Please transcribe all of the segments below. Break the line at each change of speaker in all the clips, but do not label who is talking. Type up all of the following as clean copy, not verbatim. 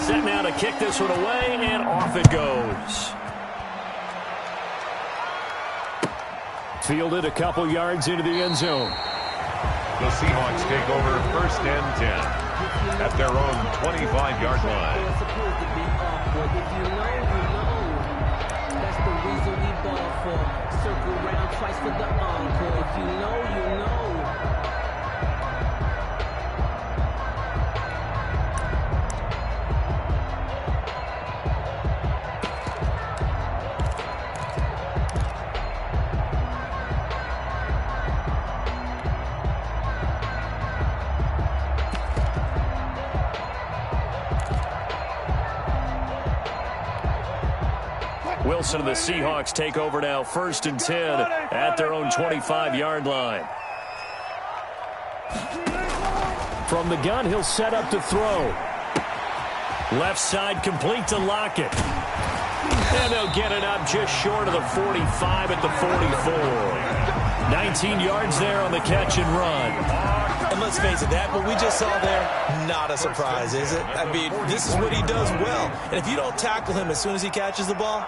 Set now to kick this one away, and off it goes. Fielded a couple yards into the end zone.
The Seahawks take over 1st and 10 at their own 25-yard line.
That's the reason we ball for. Circle round twice for the encore. If you know, you know.
Wilson and the Seahawks take over now, 1st and 10 at their own 25-yard line. From the gun, he'll set up to throw. Left side complete to Lockett. And they'll get it up just short of the 45 at the 44. 19 yards there on the catch and run.
And let's face it, that what we just saw there, not a surprise, is it? I mean, this is what he does well. And if you don't tackle him as soon as he catches the ball,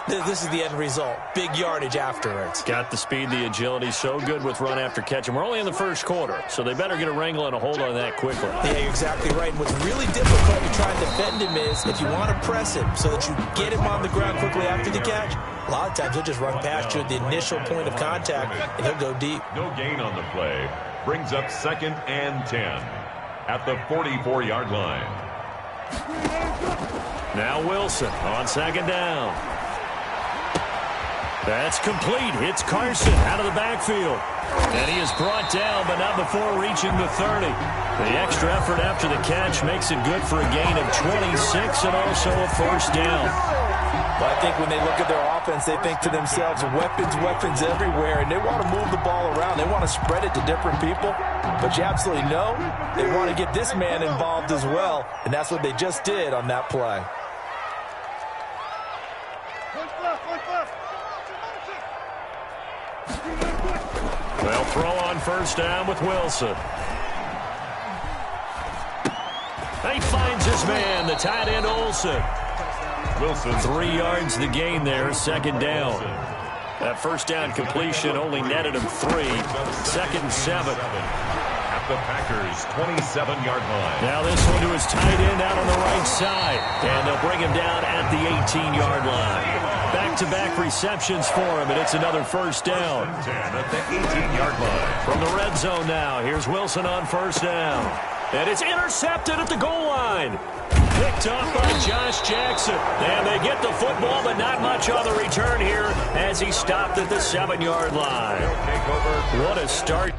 this is the end result. Big yardage afterwards.
Got the speed, the agility, so good with run after catch. And we're only in the first quarter, so they better get a wrangle and a hold on that quickly.
Yeah, you're exactly right. And what's really difficult to try and defend him is if you want to press him so that you get him on the ground quickly after the catch, a lot of times he'll just run past you at the initial point of contact, and he'll go deep.
No gain on the play. Brings up 2nd and 10 at the 44-yard line.
Now Wilson on 2nd down. That's complete. Hits Carson out of the backfield. And he is brought down, but not before reaching the 30. The extra effort after the catch makes it good for a gain of 26 and also a 1st down.
Well, I think when they look at their offense, they think to themselves, weapons everywhere, and they want to move the ball around. They want to spread it to different people. But you absolutely know they want to get this man involved as well, and that's what they just did on that play.
They'll throw on 1st down with Wilson. He finds his man, the tight end Olsen.
Wilson.
3 yards the gain there, 2nd down. That 1st down completion only netted him 3. 2nd and 7.
At the Packers' 27-yard line.
Now this one to his tight end out on the right side. And they'll bring him down at the 18-yard line. Back-to-back receptions for him, and it's another 1st down.
10 at the 18-yard line.
From the red zone now, here's Wilson on 1st down. And it's intercepted at the goal line. Picked off by Josh Jackson. And they get the football, but not much on the return here as he stopped at the 7-yard line. What a start.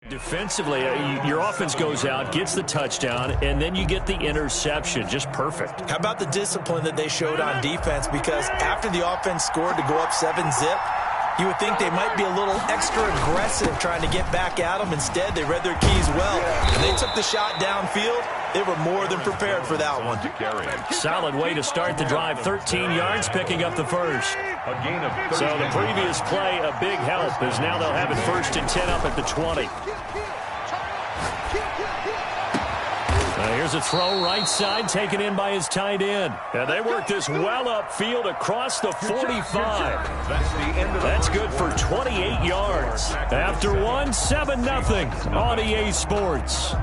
Defensively, your offense goes out, gets the touchdown, and then you get the interception. Just perfect.
How about the discipline that they showed on defense? Because after the offense scored to go up 7-zip, you would think they might be a little extra aggressive trying to get back at them. Instead, they read their keys well, and they took the shot downfield. They were more than prepared for that one.
Solid way to start the drive. 13 yards, picking up the first.
A gain of 30.
So the previous play, a big help, as now they'll have it 1st and 10 up at the 20. Here's a throw right side taken in by his tight end. And they work this well upfield across the 45. That's good for 28 yards. After one, 7-0 on EA Sports.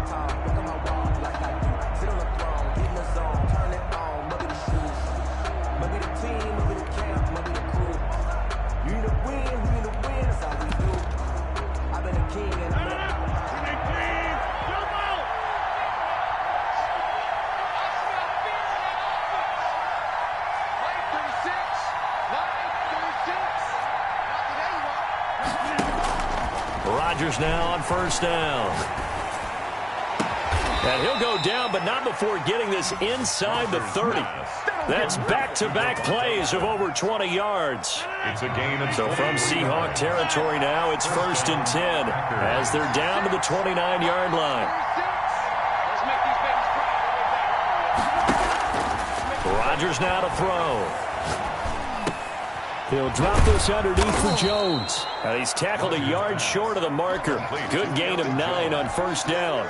Rodgers now on first down. And he'll go down, but not before getting this inside the 30. That's back-to-back plays of over 20 yards.
It's a gain of
so from Seahawk territory now, it's 1st and 10 as they're down to the 29-yard line. Rodgers now to throw. He'll drop this underneath for Jones. He's tackled a yard short of the marker. Good gain of 9 on first down.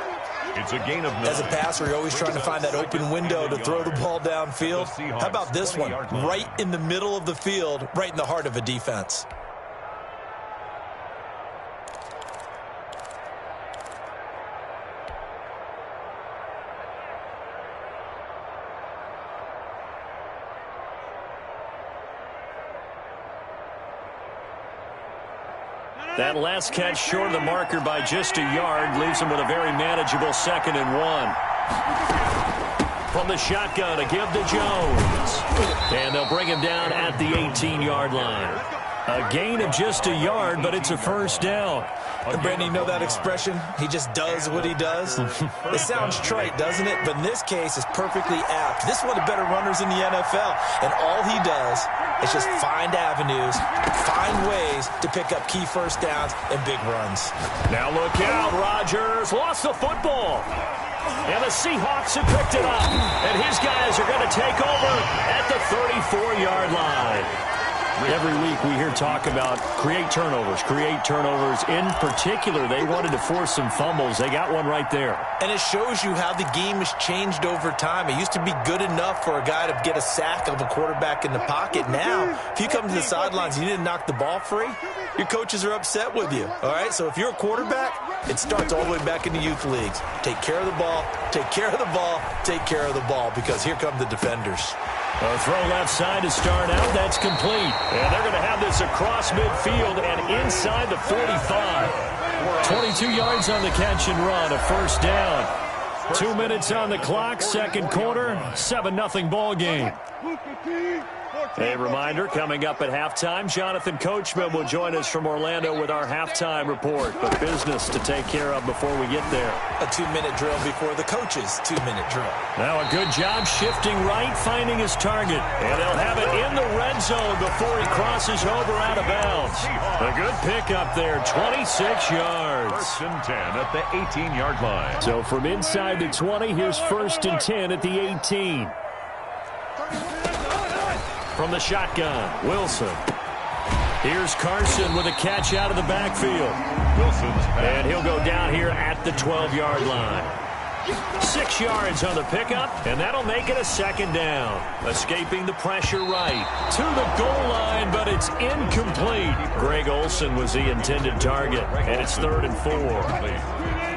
It's a gain of 9.
As a passer, you're always trying to find that open window to throw the ball downfield. How about this one? Right in the middle of the field, right in the heart of a defense.
That last catch short of the marker by just a yard leaves him with a very manageable 2nd and 1. From the shotgun, a give to Jones. And they'll bring him down at the 18-yard line. A gain of just a yard, but it's a first down.
And Brandon, you know that expression? He just does what he does. It sounds trite, doesn't it? But in this case, it's perfectly apt. This is one of the better runners in the NFL. And all he does is just find avenues, find ways to pick up key first downs and big runs.
Now look out, Rodgers lost the football. And the Seahawks have picked it up. And his guys are going to take over at the 34-yard line. Every week we hear talk about create turnovers. In particular, they wanted to force some fumbles. They got one right there.
And it shows you how the game has changed over time. It used to be good enough for a guy to get a sack of a quarterback in the pocket. Now, if you come to the sidelines and you didn't knock the ball free, your coaches are upset with you. All right? So if you're a quarterback, it starts all the way back in the youth leagues. Take care of the ball, take care of the ball, take care of the ball, because here come the defenders.
A throw left side to start out. That's complete. And they're going to have this across midfield and inside the 45. 22 yards on the catch and run, a first down. 2 minutes on the clock, second quarter, 7-0 ball game. A reminder, coming up at halftime, Jonathan Coachman will join us from Orlando with our halftime report. But business to take care of before we get there.
A 2-minute drill before the coach's 2-minute drill.
Now a good job shifting right, finding his target. And they'll have it in the red zone before he crosses over out of bounds. A good pickup there, 26 yards.
1st and 10 at the 18-yard line.
So from inside the 20, here's 1st and 10 at the 18. From the shotgun, Wilson. Here's Carson with a catch out of the backfield. And he'll go down here at the 12-yard line. 6 yards on the pickup, and that'll make it a 2nd down. Escaping the pressure right to the goal line, but it's incomplete. Greg Olsen was the intended target, and it's 3rd and 4.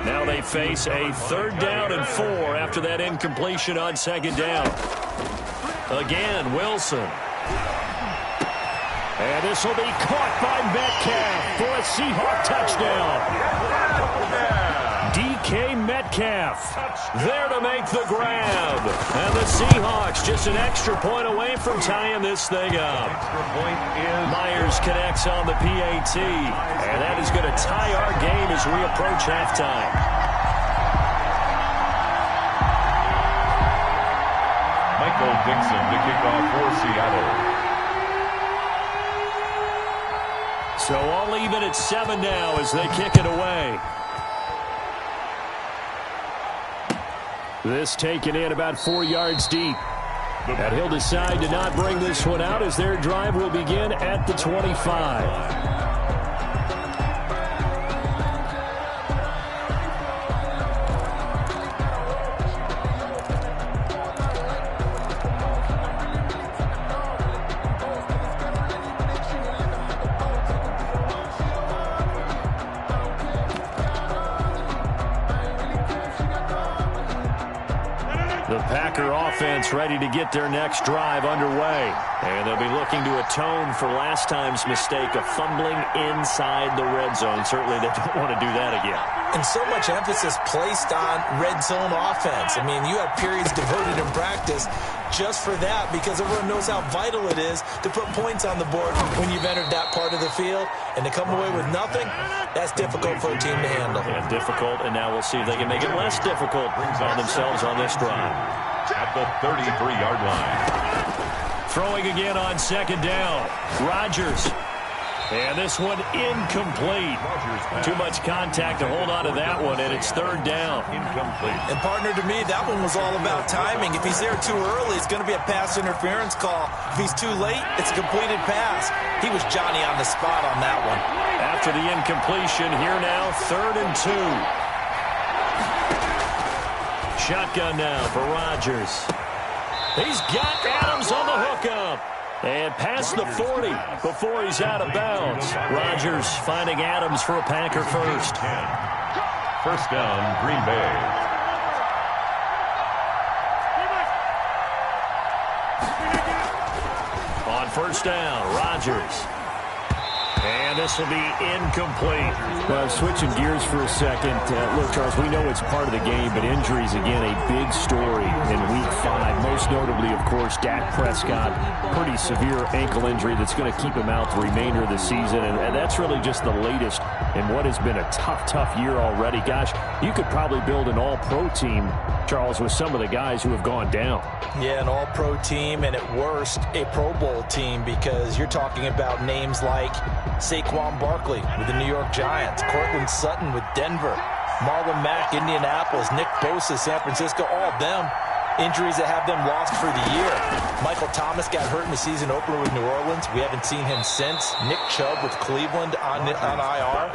Now they face a 3rd down and 4 after that incompletion on 2nd down. Again, Wilson. And this will be caught by Metcalf for a Seahawk touchdown. DK Metcalf there to make the grab. And the Seahawks just an extra point away from tying this thing up. Myers connects on the PAT. And that is going to tie our game as we approach halftime.
Michael Dixon to kick off for Seattle.
So all even at 7 now as they kick it away. This taken in about 4 yards deep. And he'll decide to not bring this one out as their drive will begin at the 25. Packer offense ready to get their next drive underway. And they'll be looking to atone for last time's mistake of fumbling inside the red zone. Certainly they don't want to do that again.
And so much emphasis placed on red zone offense. I mean, you have periods devoted in practice just for that because everyone knows how vital it is to put points on the board when you've entered that part of the field. And to come away with nothing, that's difficult for a team to handle.
Yeah, difficult, and now we'll see if they can make it less difficult on themselves on this drive.
At the 33-yard line.
Throwing again on second down. Rodgers. And this one incomplete. Too much contact to hold on to that one, and it's third down.
Incomplete.
And partner, to me, that one was all about timing. If he's there too early, it's going to be a pass interference call. If he's too late, it's a completed pass. He was Johnny on the spot on that one.
After the incompletion, here now, 3rd and 2. Shotgun now for Rodgers. He's got Adams on the hookup. And past the 40 before he's out of bounds. Rodgers finding Adams for a Packer first.
First down, Green Bay.
On first down, Rodgers. And this will be incomplete.
Well, switching gears for a second. Look, Charles, we know it's part of the game, but injuries, again, a big story in Week 5. Most notably, of course, Dak Prescott. Pretty severe ankle injury that's going to keep him out the remainder of the season. And that's really just the latest in what has been a tough year already. Gosh, you could probably build an all-pro team, Charles, with some of the guys who have gone down.
Yeah, an all-pro team, and at worst, a Pro Bowl team, because you're talking about names like Saquon Barkley with the New York Giants, Cortland Sutton with Denver, Marlon Mack, Indianapolis, Nick Bosa, San Francisco, all of them injuries that have them lost for the year. Michael Thomas got hurt in the season opener with New Orleans. We haven't seen him since. Nick Chubb with Cleveland on IR.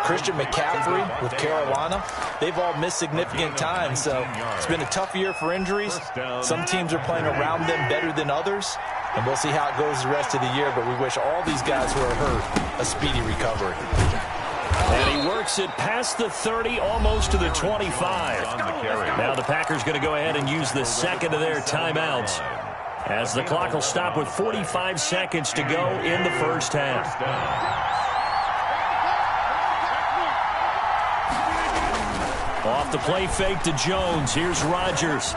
Christian McCaffrey with Carolina. They've all missed significant time, so it's been a tough year for injuries. Some teams are playing around them better than others, and we'll see how it goes the rest of the year, but we wish all these guys who are hurt a speedy recovery.
And he works it past the 30, almost to the 25. Now the Packers going to go ahead and use the second of their timeouts, as the clock will stop with 45 seconds to go in the first half. Off the play fake to Jones. Here's Rodgers.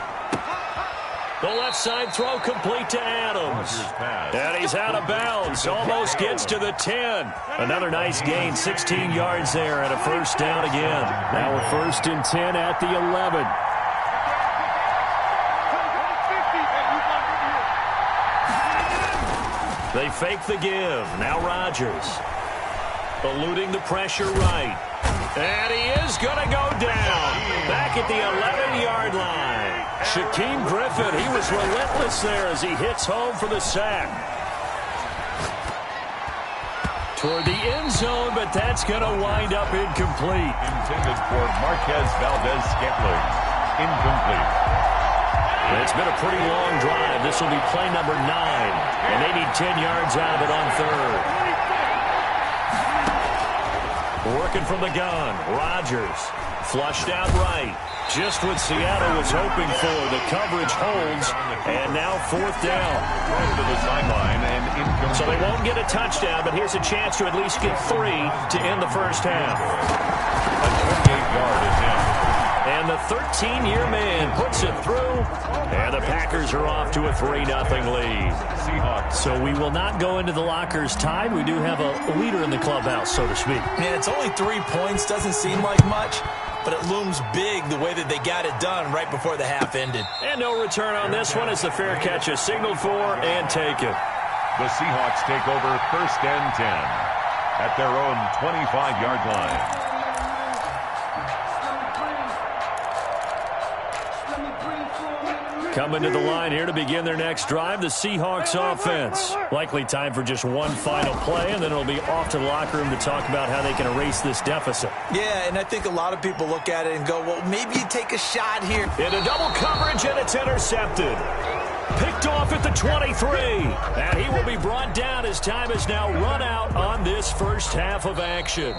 The left side throw complete to Adams. And he's out of bounds. Almost gets to the 10. Another nice gain. 16 yards there and a first down again.
Now a 1st and 10 at the 11.
They fake the give. Now Rodgers. Eluding the pressure right. And he is going to go down. Back at the 11-yard line. Shaquem Griffin, he was relentless there as he hits home for the sack. Toward the end zone, but that's going to wind up incomplete.
Intended for Marquez Valdez-Scantling. Incomplete.
It's been a pretty long drive. This will be play number 9. And they need 10 yards out of it on third. Working from the gun. Rodgers. Flushed out right. Just what Seattle was hoping for. The coverage holds. And now 4th down.
To the sideline and incomplete.
So they won't get a touchdown, but here's a chance to at least get 3 to end the first half.
A 28-yard attempt.
And the 13-year man puts it through. And the Packers are off to a 3-0 lead.
Seahawks.
So we will not go into the lockers tied. We do have a leader in the clubhouse, so to speak.
Man, it's only 3 points. Doesn't seem like much, but it looms big the way that they got it done right before the half ended.
And no return on this one as the fair catch is signaled for and taken.
The Seahawks take over 1st and 10 at their own 25-yard line.
Coming to the line here to begin their next drive, the Seahawks offense. Likely time for just one final play, and then it'll be off to the locker room to talk about how they can erase this deficit.
Yeah, and I think a lot of people look at it and go, well, maybe you take a shot here.
Into double coverage, and it's intercepted. Picked off at the 23. And he will be brought down as time is now run out on this first half of action.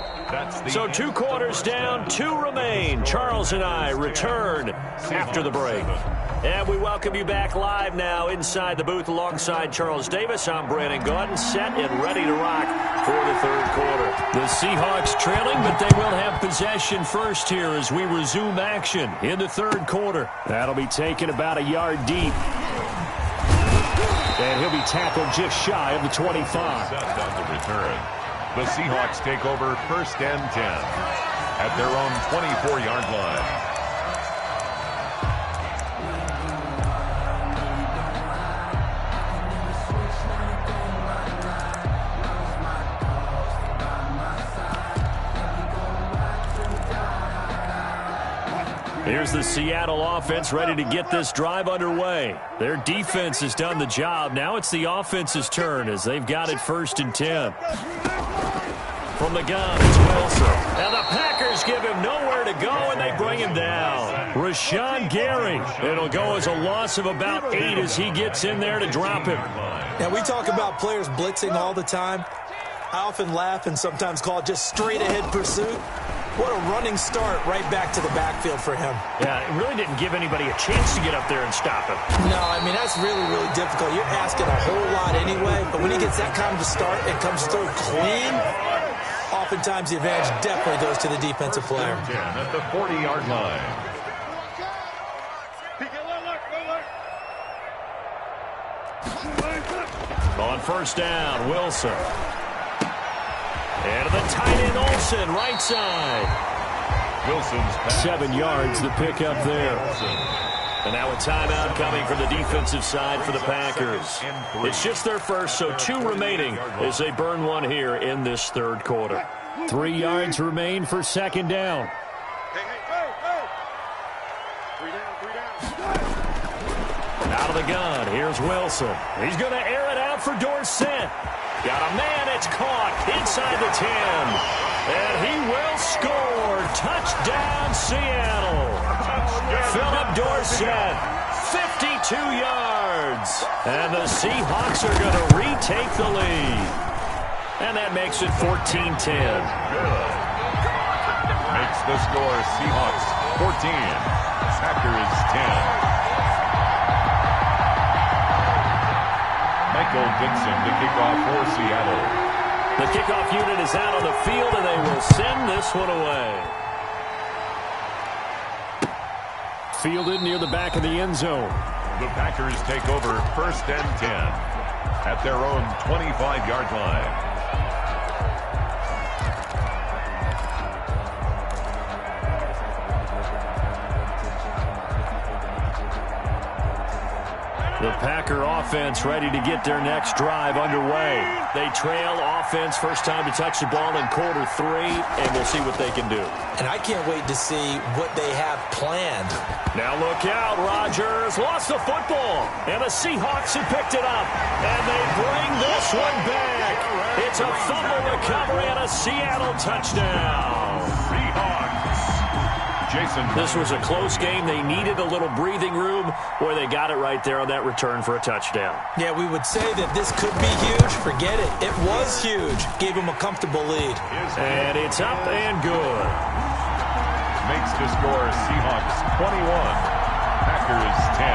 So 2 quarters down, 2 remain. Charles and I return after the break. And we welcome you back live now inside the booth alongside Charles Davis. I'm Brandon Gaudin, set and ready to rock for the third quarter. The Seahawks trailing, but they will have possession first here as we resume action in the third quarter. That'll be taken about a yard deep. And he'll be tackled just shy of the 25.
Set on the return. The Seahawks take over first and 10 at their own 24-yard line.
Here's the Seattle offense ready to get this drive underway. Their defense has done the job. Now it's the offense's turn as they've got it first and 10. From the gun, it's Wilson. And the Packers give him nowhere to go, and they bring him down. Rashawn Gary. It'll go as a loss of about 8 as he gets in there to drop him.
Now, we talk about players blitzing all the time. I often laugh and sometimes call it just straight-ahead pursuit. What a running start right back to the backfield for him.
Yeah, it really didn't give anybody a chance to get up there and stop him.
No, I mean, that's really, really difficult. You're asking a whole lot anyway, but when he gets that kind of a start and comes through clean, oftentimes the advantage definitely goes to the defensive player.
10 at the 40-yard line.
On first down, Wilson. And to the tight end, Olsen, right side.
Wilson's pass.
7 yards, the pickup there. And now a timeout coming from the defensive side for the Packers. It's just their first, so 2 remaining as they burn one here in this third quarter. 3 yards remain for second down. Out of the gun, here's Wilson. He's going to air it out for Dorsett. Got a man, it's caught inside the 10. And he will score. Touchdown, Seattle. Philip Dorsett, 52 yards. And the Seahawks are going to retake the lead. And that makes it 14-10.
Good. Makes the score Seahawks 14. Packers 10. Michael Dixon to kick off for Seattle.
The kickoff unit is out on the field, and they will send this one away. Fielded near the back of the end zone.
The Packers take over first and 10 at their own 25-yard line.
The Packer offense ready to get their next drive underway. They trail offense first time to touch the ball in quarter 3, and we'll see what they can do.
And I can't wait to see what they have planned.
Now look out, Rodgers lost the football, and the Seahawks have picked it up, and they bring this one back. It's a fumble recovery and a Seattle touchdown.
Seahawks. Jason.
This was a close game. They needed a little breathing room where they got it right there on that return for a touchdown.
Yeah, we would say that this could be huge. Forget it. It was huge. Gave them a comfortable lead.
And it's up and good.
Makes the score Seahawks 21. Packers 10.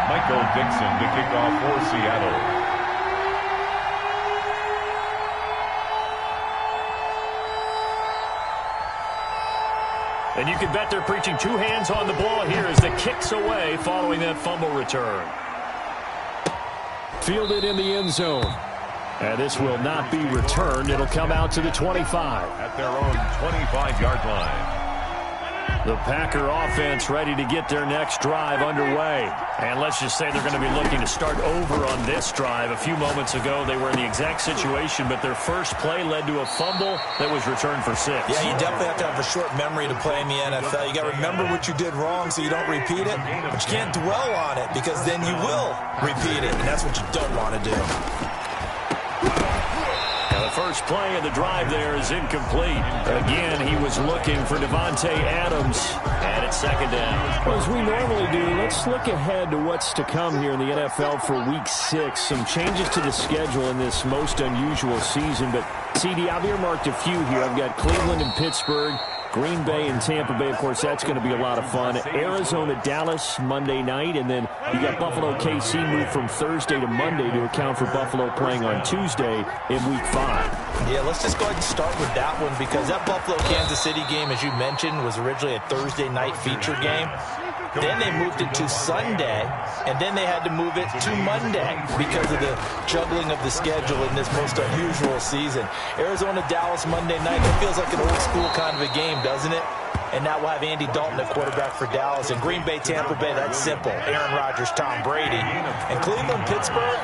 Michael Dixon to kick off for Seattle.
And you can bet they're preaching 2 hands on the ball here as the kick's away following that fumble return. Fielded in the end zone. And this will not be returned. It'll come out to the 25.
At their own 25-yard line.
The Packer offense ready to get their next drive underway. And let's just say they're going to be looking to start over on this drive. A few moments ago, they were in the exact situation, but their first play led to a fumble that was returned for 6.
Yeah, you definitely have to have a short memory to play in the NFL. You got to remember what you did wrong so you don't repeat it, but you can't dwell on it because then you will repeat it, and that's what you don't want to do.
Now the first play of the drive there is incomplete. Again, he was looking for Davante Adams, and it's second down.
Well, as we normally do, let's look ahead to what's to come here in the NFL for Week 6. Some changes to the schedule in this most unusual season, but CD, I've earmarked a few here. I've got Cleveland and Pittsburgh, Green Bay and Tampa Bay. Of course, that's going to be a lot of fun. Arizona, Dallas, Monday night. And then you got Buffalo, KC moved from Thursday to Monday to account for Buffalo playing on Tuesday in Week 5.
Yeah, let's just go ahead and start with that one because that Buffalo-Kansas City game, as you mentioned, was originally a Thursday night feature game. Then they moved it to Sunday, and then they had to move it to Monday because of the juggling of the schedule in this most unusual season. Arizona-Dallas Monday night, it feels like an old-school kind of a game, doesn't it? And now we'll have Andy Dalton at quarterback for Dallas. And Green Bay, Tampa Bay, that's simple. Aaron Rodgers, Tom Brady. And Cleveland, Pittsburgh,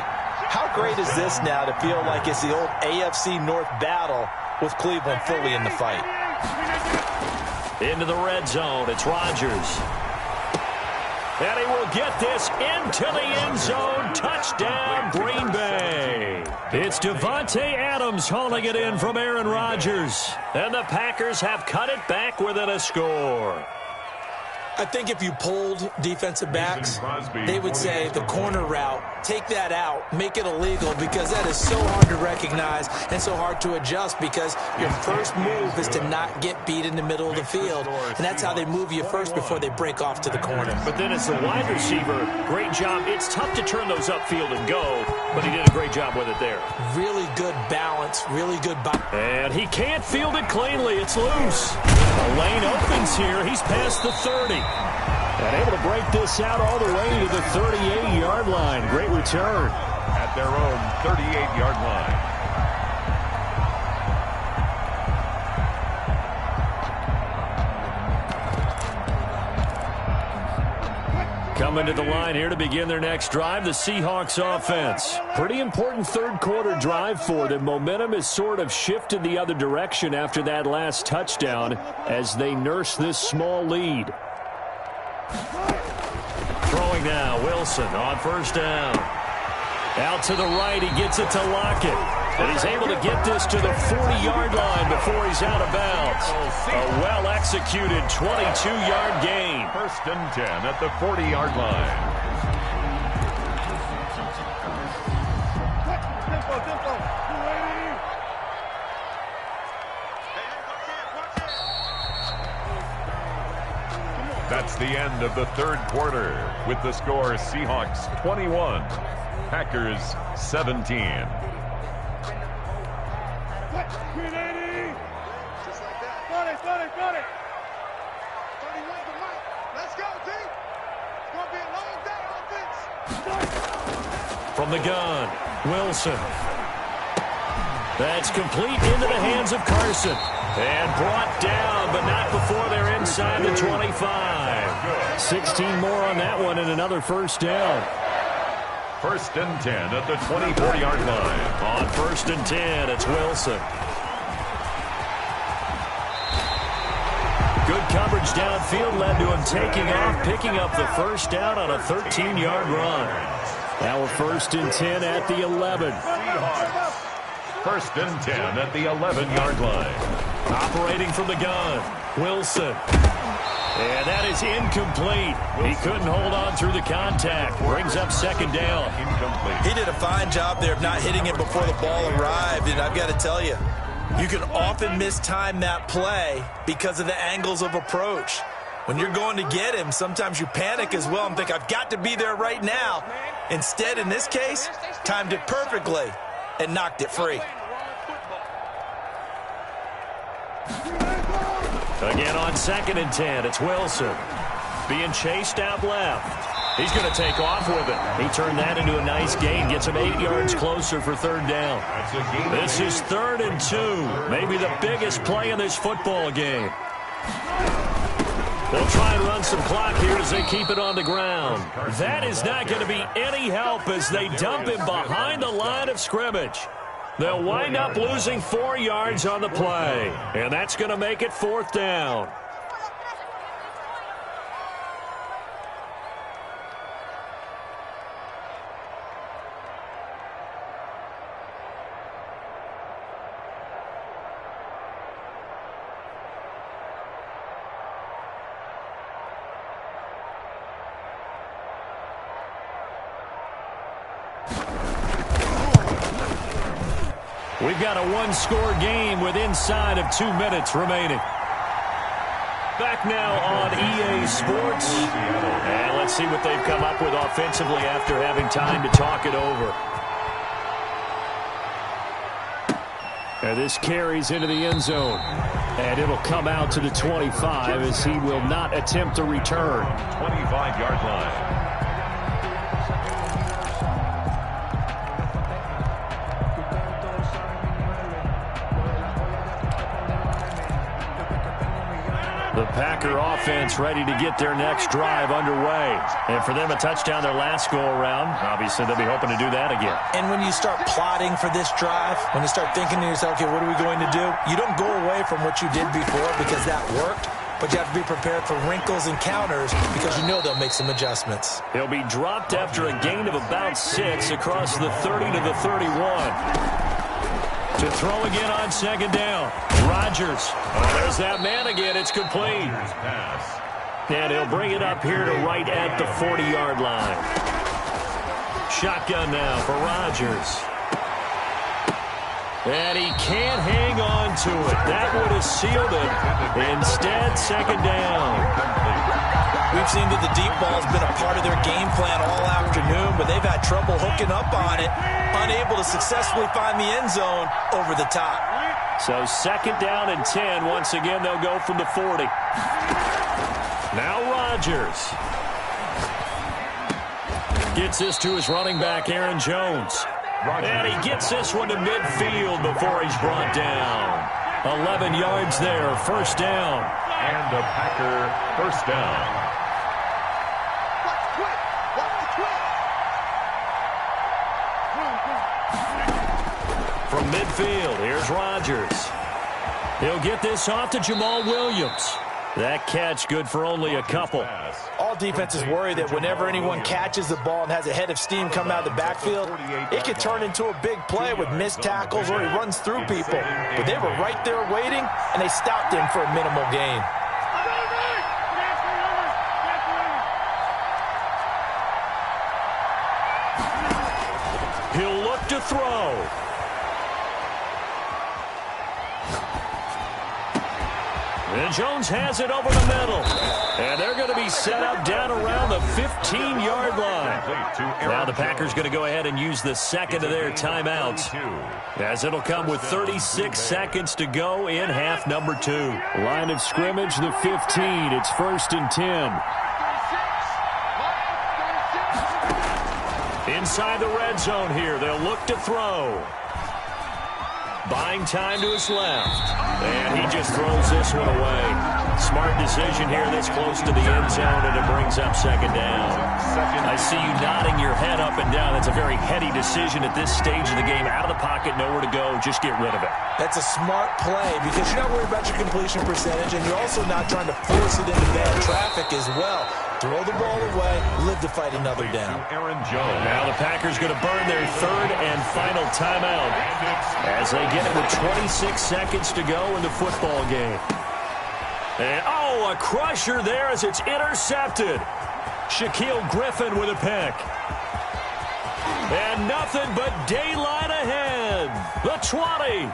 how great is this now to feel like it's the old AFC North battle with Cleveland fully in the fight?
Into the red zone, it's Rodgers. And he will get this into the end zone. Touchdown, Green Bay. It's Davante Adams hauling it in from Aaron Rodgers. And the Packers have cut it back within a score.
I think if you polled defensive backs, they would say the corner route, take that out, make it illegal, because that is so hard to recognize and so hard to adjust because your first move is to not get beat in the middle of the field. And that's how they move you first before they break off to the corner.
But then as the wide receiver, great job. It's tough to turn those upfield and go, but he did a great job with it there.
Really good balance, really good
and he can't field it cleanly. It's loose. The lane opens here. He's past the 30. And able to break this out all the way to the 38-yard line. Great return.
At their own 38-yard line.
Coming to the line here to begin their next drive, the Seahawks offense.
Pretty important third-quarter drive for them. Momentum has sort of shifted the other direction after that last touchdown as they nurse this small lead.
Throwing now, Wilson on first down. Out to the right, he gets it to Lockett. And he's able to get this to the 40-yard line before he's out of bounds. A well-executed 22-yard gain.
First and 10 at the 40-yard line. That's the end of the third quarter with the score Seahawks 21, Packers 17.
From the gun, Wilson. That's complete into the hands of Carson. And brought down, but not before they're inside the 25.
16 more on that one and another first down.
First and 10 at the 24-yard line.
On first and 10, it's Wilson. Good coverage downfield led to him taking off, picking up the first down on a 13-yard run.
Now a first and 10 at the 11.
First and 10 at the 11-yard line.
Operating from the gun, Wilson. And that is incomplete. He couldn't hold on through the contact. Brings up second down.
Incomplete.
He did a fine job there of not hitting it before the ball arrived. And I've got to tell you, you can often mistime that play because of the angles of approach. When you're going to get him, sometimes you panic as well and think, I've got to be there right now. Instead, in this case, timed it perfectly and knocked it free.
Again on second and 10, it's Wilson. Being chased out left. He's going to take off with it. He turned that into a nice gain. Gets him 8 yards closer for third down. This is 3rd and 2. Maybe the biggest play in this football game. They'll try and run some clock here as they keep it on the ground. That is not going to be any help as they dump him behind the line of scrimmage. They'll wind up losing 4 yards on the play. And that's going to make it 4th down. We've got a one-score game with inside of 2 minutes remaining. Back now on EA Sports. And let's see what they've come up with offensively after having time to talk it over. And this carries into the end zone. And it'll come out to the 25 as he will not attempt a return.
25-yard line.
The Packer offense ready to get their next drive underway. And for them, a touchdown their last go-around. Obviously, they'll be hoping to do that again.
And when you start plotting for this drive, when you start thinking to yourself, okay, what are we going to do? You don't go away from what you did before because that worked, but you have to be prepared for wrinkles and counters because you know they'll make some adjustments.
He'll be dropped after a gain of about 6 across the 30 to the 31. To throw again on second down. Rodgers. Oh, there's that man again. It's complete. And he'll bring it up here to right at the 40-yard line. Shotgun now for Rodgers. And he can't hang on to it. That would have sealed it. Instead, second down.
We've seen that the deep ball has been a part of their game plan all afternoon, but they've had trouble hooking up on it, unable to successfully find the end zone over the top.
So second down and 10. Once again, they'll go from the 40. Now Rodgers. Gets this to his running back, Aaron Jones. And he gets this one to midfield before he's brought down. 11 yards there, first down.
And a Packer first down.
From midfield, here's Rodgers. He'll get this off to Jamal Williams. That catch good for only a couple.
All defenses worry that whenever anyone catches the ball and has a head of steam come out of the backfield, it could turn into a big play with missed tackles or he runs through people. But they were right there waiting, and they stopped him for a minimal gain.
He'll look to throw. And Jones has it over the middle. And they're going to be set up down around the 15-yard line. Now the Packers going to go ahead and use the second of their timeouts, as it'll come with 36 seconds to go in half number 2.
Line of scrimmage, the 15. It's first and 10.
Inside the red zone here, they'll look to throw. Buying time to his left. And he just throws this one away. Smart decision here this close to the end zone, and it brings up second down. I see you nodding your head up and down. That's a very heady decision at this stage of the game. Out of the pocket, nowhere to go. Just get rid of it.
That's a smart play because you're not worried about your completion percentage, and you're also not trying to force it into bad traffic as well. Throw the ball away, live to fight another down.
Aaron Jones.
Now the Packers going to burn their third and final timeout as they get it with 26 seconds to go in the football game. And, oh, a crusher there as it's intercepted. Shaquille Griffin with a pick. And nothing but daylight ahead. The 20.